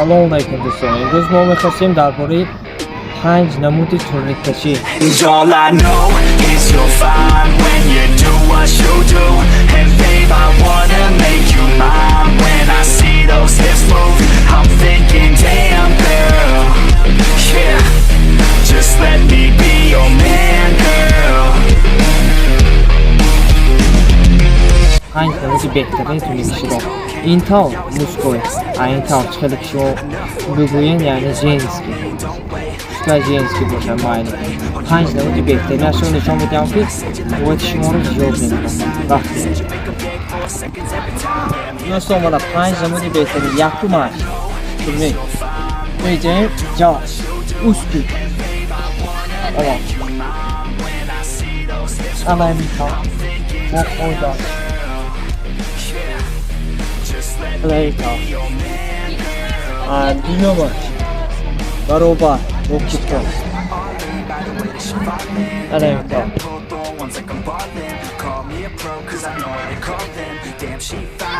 Салом алейкум дӯстон. Имрӯз мо мехостем дар бораи 5 намуди турниккаши. All I know is you're fine when you do what you do. And babe, I wanna make you mine. When I see those hips move, I'm thinking, damn girl, yeah, just let me be your man, girl. 5 намуди бехтарини турниккаширо. این تا موسکوی، این تا خیلی شو بگوین یعنی جنسی که جنسی باشه مایلی 5 نمودی بهترین اشو نشان میدم که باید شما رو زیاد نمیدم وقتی دوستان والا 5 نمودی بهترین یک ماش ترنیک میجیم جاش اوسکی الان میتام ما خودم Later. Dinamo. Barobar. Okito. Later.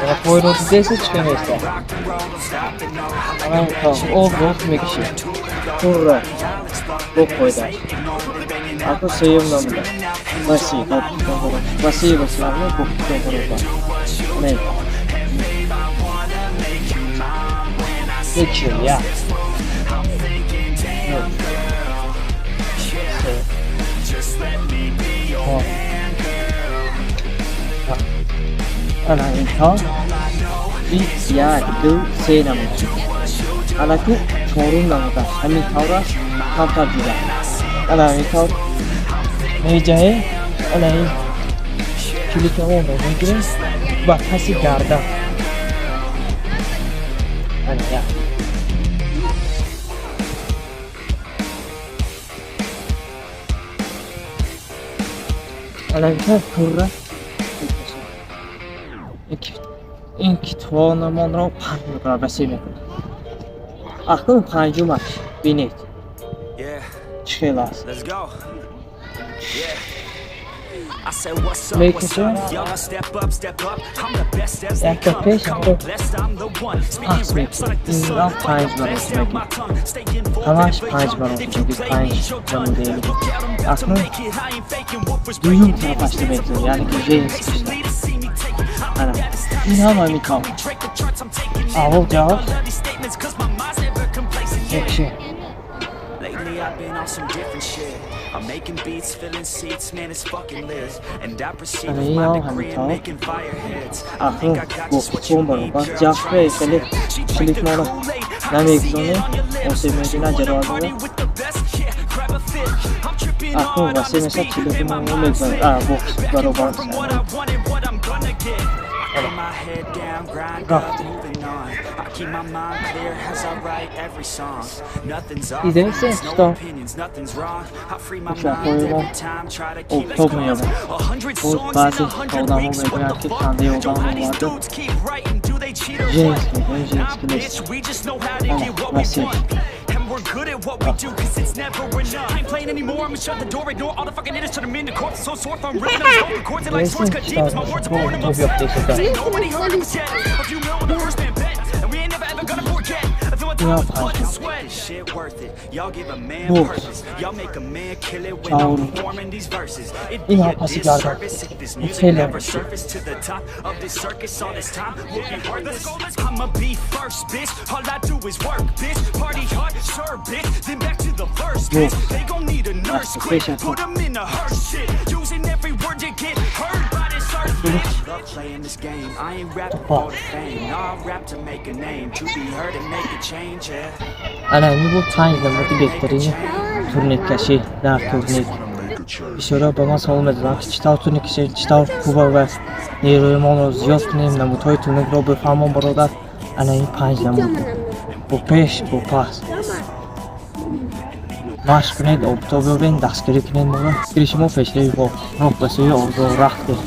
Ya koyun dese çıkamaysa. Later. O bok mekşi. Turra. Bok koyda. Ako sayım namında. Basi. Basi basılarla bok koyda. Later. Peki ya. Ana inta bir ya du sena mı? Ana ku çorun namda. Hamin tavra kapta dila. Ana inta ne jaye? Ana kilika oldu. Ne gibi? Bak hasi garda. Ana ya. الان پره این کتوانمان را پنج میکنه بسیار میکنه اکنون پنجمش بینید چه هست میکشه یک تا پیش پس میکنه این را 5 برای همش 5 برای 5 نموده اکنون دویم طرفش رو میکنه یعنی که جنس کشته این همه میکنم اول جواب یکشه I've been on some different shit. I'm making beats, filling seats, man, it's fucking lit. And I proceed with my degree in making fire hits. I think I got just what you need, girl. She drank the Kool-Aid, I can see it on your lips. She wanna party with the best, yeah, grab a fit. I'm tripping hard, I'm just speaking in my mind. Looking far from what I wanted, what I'm gonna get. I put my head down, grind up, moving on. I keep my mind clear as I write every song. Nothing's off limits, no opinions, nothing's wrong. I free my mind every time, try to keep it strong. 100 songs in 100 weeks, what the fuck? Yo, how these dudes keep writing, do they cheat or what? Nah, bitch, we just know how to get what we want. And we're good at what we do, cause it's never enough. I ain't playing anymore, I'ma shut the door, ignore all the fucking hitters, turn them into corpses. So sore from ripping those vocal cords, and like swords cut deep as my words are born in my set. Nobody heard of us yet. A few mil on the first man bet, and we ain't never ever gonna forget. I feel my time with blood and sweat. Shit worth it. Y'all give a man purpose. Y'all make a man kill it when I'm performing these verses. It'd be a disservice if this music never surfaced to the top of this circus. All this time will be worthless. I'ma be first, bitch. All I do is work, bitch. Party hard, sure, bitch. Then back to the first, bitch. They gon' need a nurse quick. Put them in a hearse shit. Using every word you get heard by this earth, bitch. Love playing this game. I ain't rapping for the fame. No, I rap to make a name. To be heard and make a change, yeah. الان bu 5 نمودی بهترین турниккаши дар турник ишора ба ман савол медоданд ки чӣ тавр турниккаши чӣ тавр хуб аст нерӯймонро зиёд кунем намудҳои турникро бифаҳмон бародар ана ин 5 намуд бо пеш бо пас машқ кунед обитоб ёбед дастгирӣ кунед моро фикри шумо пешравӣ бо роҳ ба сӯи орзу рафтед